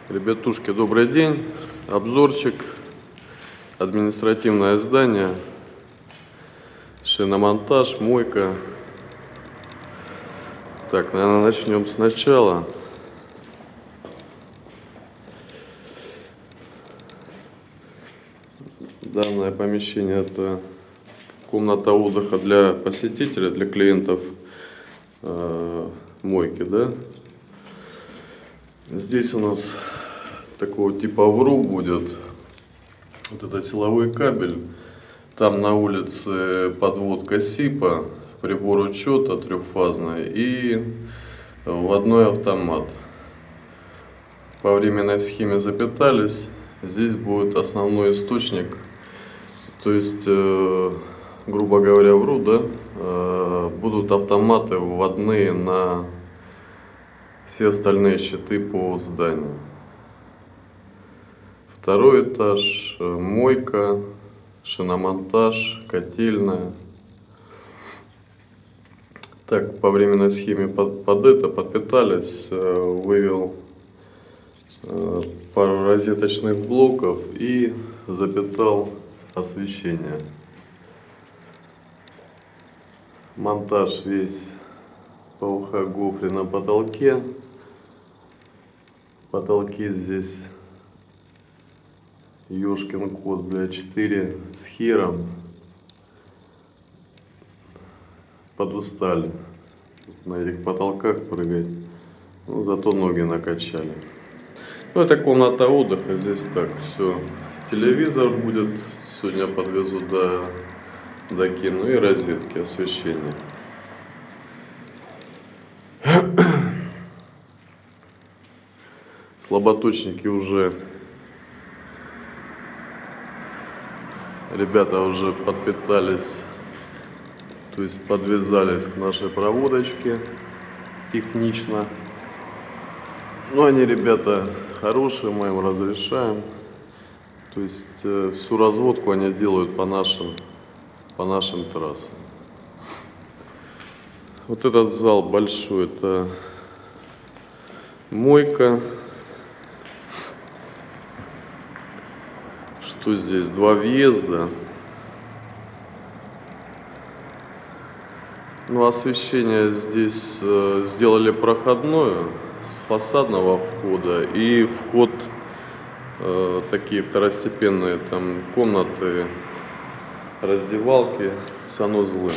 Ребятушки, добрый день. Обзорчик. Административное здание. Шиномонтаж, мойка. Так, наверное, начнем сначала. Данное помещение — это комната отдыха для посетителя, для клиентов мойки, да? Здесь у нас такого типа ВРУ будет. Вот это силовой кабель. Там на улице подводка СИПа, прибор учета трехфазный и вводной автомат. По временной схеме запитались. Здесь будет основной источник. То есть, грубо говоря, ВРУ, да, будут автоматы вводные на все остальные щиты по зданию. Второй этаж, мойка, шиномонтаж, котельная. Так, по временной схеме под это подпитались, вывел пару розеточных блоков и запитал освещение. Монтаж весь ПВХ гофри на потолке. Потолки здесь ёшкин кот, 4 с хером. Подустали на этих потолках прыгать, но зато ноги накачали. Ну, это комната отдыха. Здесь так все. Телевизор будет, сегодня подвезу докину, и розетки освещения. Слаботочники уже, ребята уже подпитались, то есть подвязались к нашей проводочке технично. Но они, ребята, хорошие, мы им разрешаем. То есть всю разводку они делают по нашим трассам. Вот этот зал большой, это мойка. Что здесь? 2 въезда. Ну, освещение здесь сделали проходное с фасадного входа, и вход такие второстепенные, там комнаты, раздевалки, санузлы.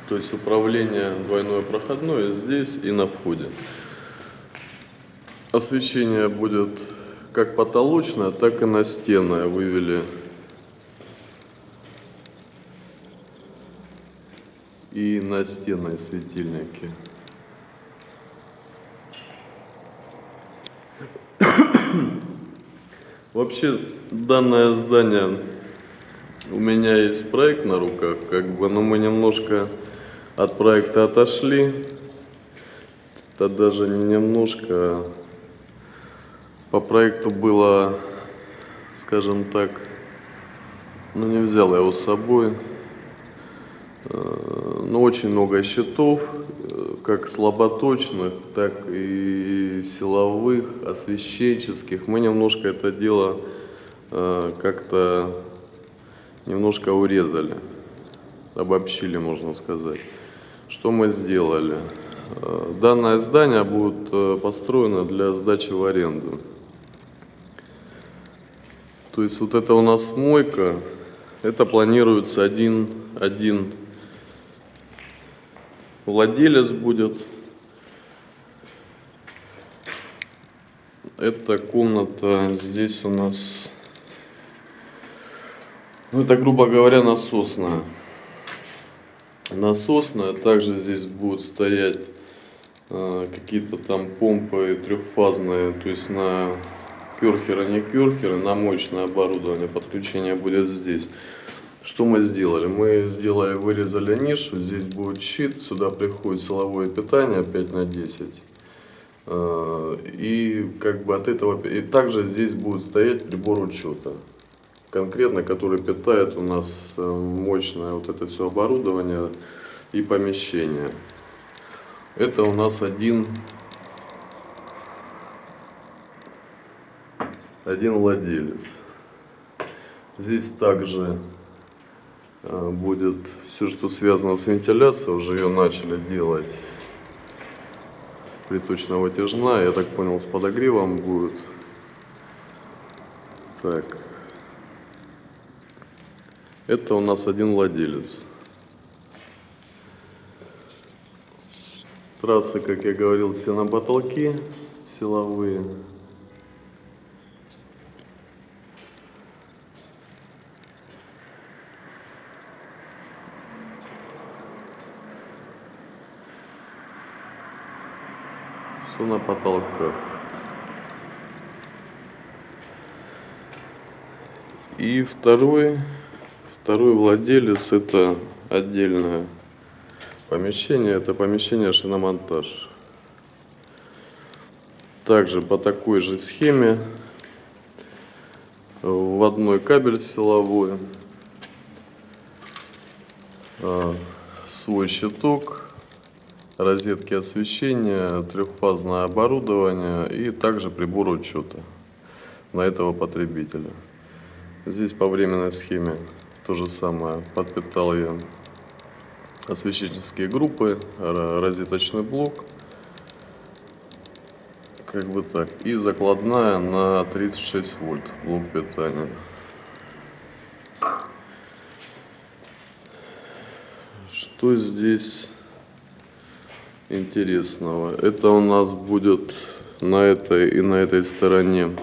То есть управление двойное проходное здесь и на входе. Освещение будет как потолочное, так и настенное вывели. И настенные светильники. Вообще, данное здание, у меня есть проект на руках, но мы немножко от проекта отошли. Это даже не немножко. По проекту было, скажем так, не взял я его с собой. Но очень много щитов, как слаботочных, так и силовых, освещенческих. Мы немножко это дело как-то немножко урезали, обобщили, можно сказать. Что мы сделали? Данное здание будет построено для сдачи в аренду. То есть вот это у нас мойка, это планируется один владелец будет. Эта комната здесь у нас, это, грубо говоря, насосная. Также здесь будут стоять какие-то там помпы трехфазные, то есть на керхеры, не керхеры, на мощное оборудование. Подключение будет здесь. Что мы сделали? Вырезали нишу, здесь будет щит, сюда приходит силовое питание 5х10. И от этого, и также здесь будет стоять прибор учета, конкретно, который питает у нас мощное вот это все оборудование и помещение. Это у нас один один владелец. Здесь также будет все, что связано с вентиляцией, уже ее начали делать. Приточно-вытяжная, я так понял, с подогревом будет. Так, это у нас один владелец. Трассы, как я говорил, все на потолке силовые. Все на потолках. И второй владелец, это отдельное помещение, это помещение шиномонтаж. Также по такой же схеме вводной кабель силовой, свой щиток, розетки освещения, трехфазное оборудование и также прибор учета на этого потребителя. Здесь по временной схеме то же самое. Подпитал я осветительские группы, розеточный блок, как бы так, и закладная на 36 вольт блок питания. Что здесь интересного? Это у нас будет на этой и на этой стороне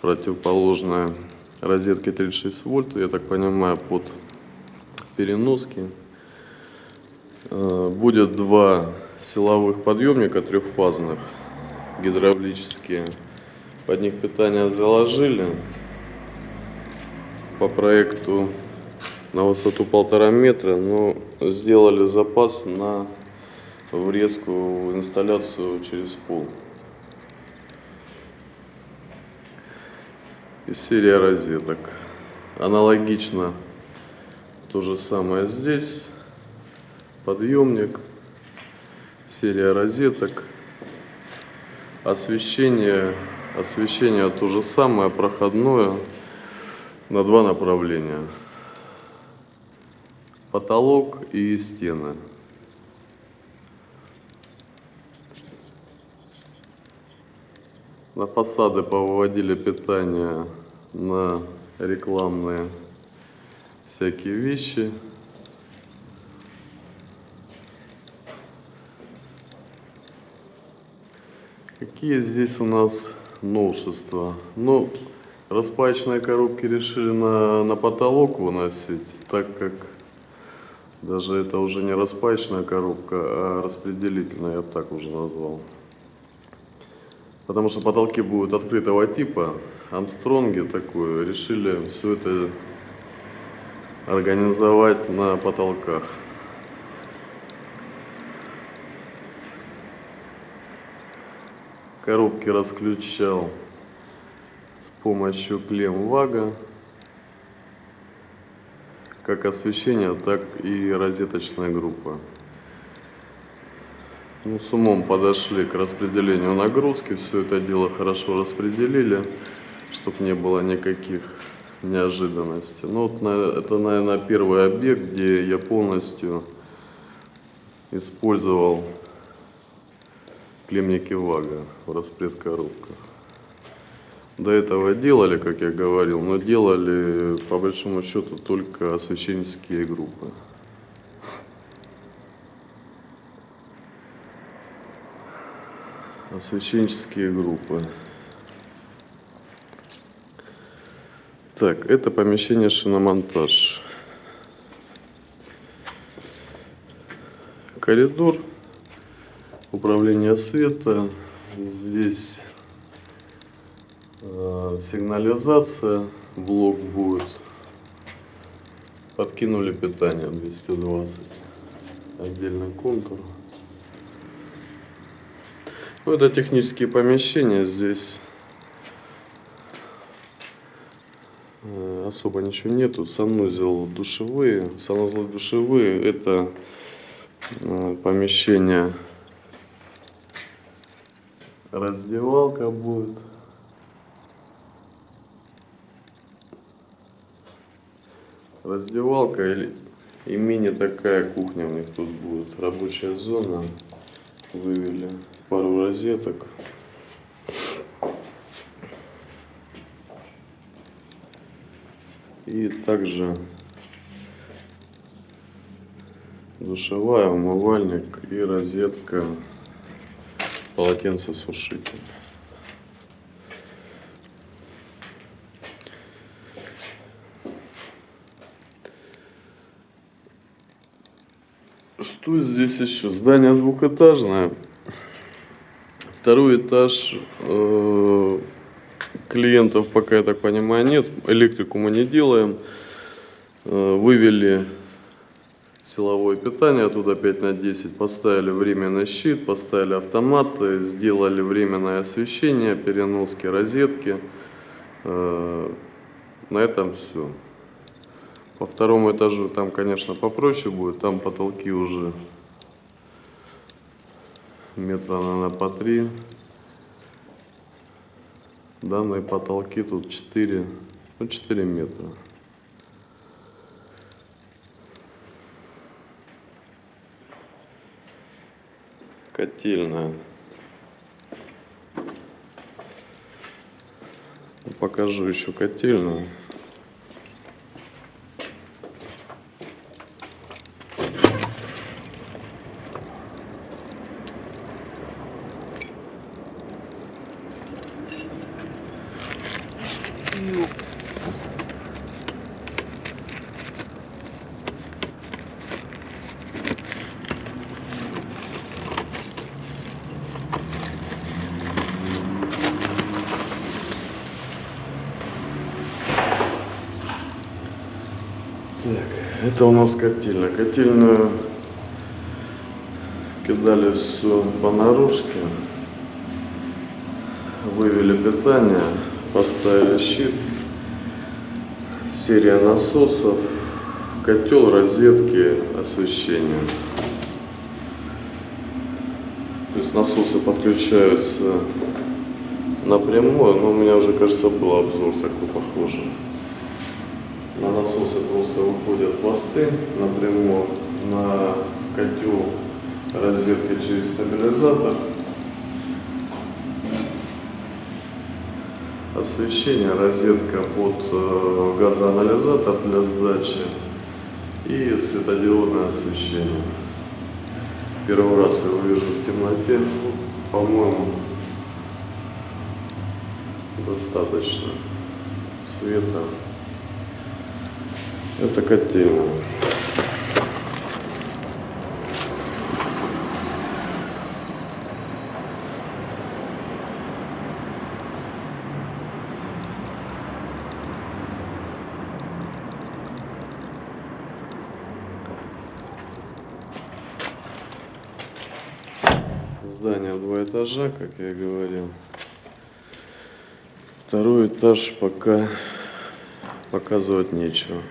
противоположная розетки 36 вольт, я так понимаю, под переноски. Будет два силовых подъемника трехфазных, гидравлические. Под них питание заложили по проекту на высоту 1,5 метра, но сделали запас на врезку в инсталляцию через пол. И серия розеток. Аналогично то же самое здесь. Подъемник, серия розеток. Освещение то же самое, проходное на два направления. Потолок и стены. На фасады повыводили питание на рекламные всякие вещи. Какие здесь у нас новшества? Ну, распаечные коробки решили на потолок выносить, так как даже это уже не распаечная коробка, а распределительная, я бы так уже назвал. Потому что потолки будут открытого типа, Армстронги такое, решили все это организовать на потолках. Коробки расключал с помощью клемм ВАГа, как освещение, так и розеточная группа. Ну, с умом подошли к распределению нагрузки, все это дело хорошо распределили, чтобы не было никаких неожиданностей. Ну, вот это, наверное, первый объект, где я полностью использовал клеммники ВАГа в распредкоробках. До этого делали, как я говорил, но делали по большому счету только освещенческие группы. Освещенческие группы. Так, это помещение шиномонтаж. Коридор, управление света. Здесь сигнализация, блок будет. Подкинули питание 220. Отдельный контур. Ну, это технические помещения. Здесь особо ничего нету. Санузел душевые. Санузлы душевые. Это помещение. Раздевалка будет. раздевалка и мини такая кухня у них тут будет. Рабочая зона. Вывели пару розеток. И также душевая, умывальник и розетка полотенцесушитель. Что здесь еще? Здание двухэтажное. Второй этаж клиентов пока, я так понимаю, нет. Электрику мы не делаем. Вывели силовое питание оттуда 5×10. Поставили временный щит, поставили автоматы, сделали временное освещение, переноски, розетки. На этом все. По второму этажу там, конечно, попроще будет. Там потолки уже метра, наверное, по 3. Данные потолки тут 4 метра. Котельная. Покажу еще котельную. Так, это у нас котельная. Котельную кидали все по наружке. Вывели питание, поставили щит, серия насосов, котел, розетки, освещение. То есть насосы подключаются напрямую, но у меня уже, кажется, был обзор такой похожий. На насосы просто выходят хвосты напрямую, на котел розетки через стабилизатор. Освещение, розетка под газоанализатор для сдачи и светодиодное освещение. Первый раз я его вижу в темноте, по-моему, достаточно света. Это котельная. Здание в 2 этажа, как я говорил. Второй этаж пока показывать нечего.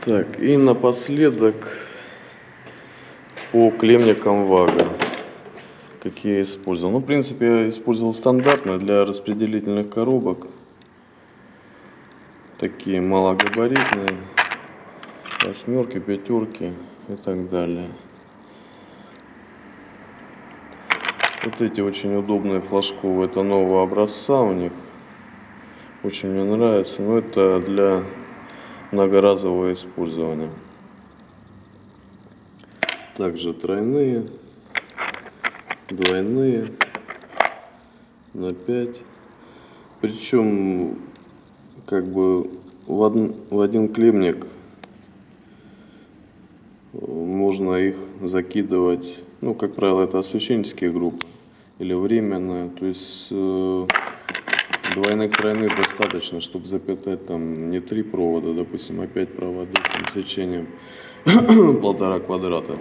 Так, и напоследок по клемникам ВАГа, какие я использовал. Ну, в принципе, я использовал стандартные для распределительных коробок. Такие малогабаритные, 8-ки, 5-ки и так далее. Вот эти очень удобные флажковые, это нового образца у них. Очень мне нравится, но это для многоразового использования. Также тройные, двойные на 5. Причем как бы в один клемник можно их закидывать. Ну, как правило, это освещенческие группы или временные. То есть двойных, тройных достаточно, чтобы запитать там не 3 провода, допустим, а 5 проводов там, сечением 1,5 квадрата.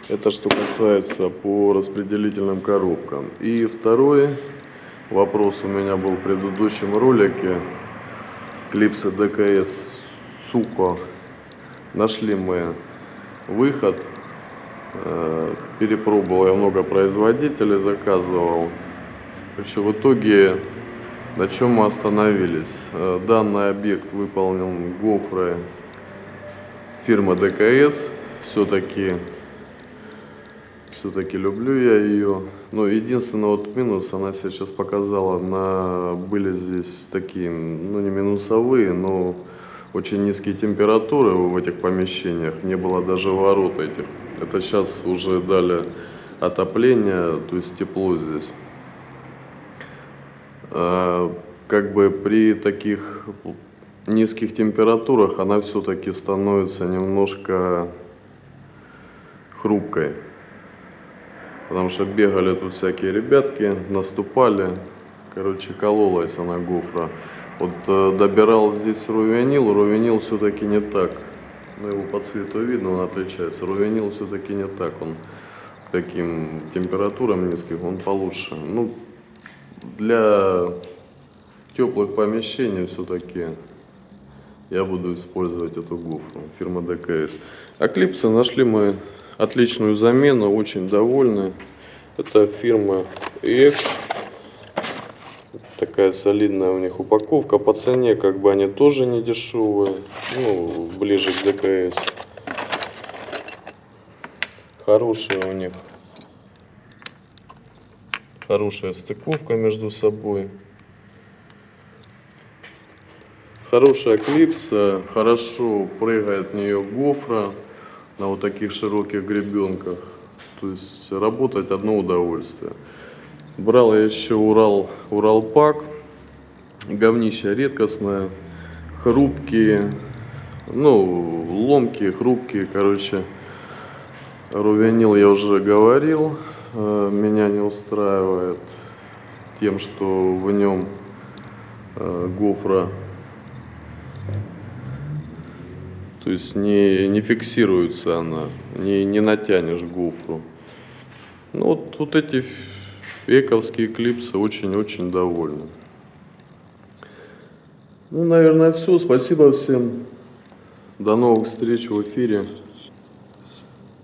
Это что касается по распределительным коробкам. И второй вопрос у меня был в предыдущем ролике. Клипсы ДКС Суко. Нашли мы выход. Перепробовал я много производителей, заказывал. Короче, в итоге На чем мы остановились? Данный объект выполнен гофрой фирмы ДКС. Все-таки люблю я ее. Но единственный вот минус, она сейчас показала, были здесь такие, ну не минусовые, но очень низкие температуры в этих помещениях. Не было даже ворот этих. Это сейчас уже дали отопление, то есть тепло здесь. Как бы при таких низких температурах она все-таки становится немножко хрупкой. Потому что бегали тут всякие ребятки, наступали. Короче, кололась она гофра. Вот добирал здесь рувенил все-таки не так. Ну, его по цвету видно, он отличается. Рувенил все-таки не так, он к таким температурам низким, он получше. Ну, для теплых помещений все-таки я буду использовать эту гофру фирмы ДКС. А клипсы нашли мы отличную замену, очень довольны. Это фирма EX. Такая солидная у них упаковка. По цене как бы они тоже не дешевые. Ну, ближе к ДКС. Хорошая у них. Хорошая стыковка между собой. Хорошая клипса. Хорошо прыгает в нее гофра на вот таких широких гребенках. То есть работать одно удовольствие. Брал я еще Уралпак. Говнище редкостное. Хрупкие. Ну, ломкие, хрупкие, короче. Рувенил я уже говорил. Меня не устраивает тем, что в нем гофра, то есть не фиксируется она, не натянешь гофру. Ну, вот эти эковские клипсы очень-очень довольны. Ну, наверное, все. Спасибо всем. До новых встреч в эфире.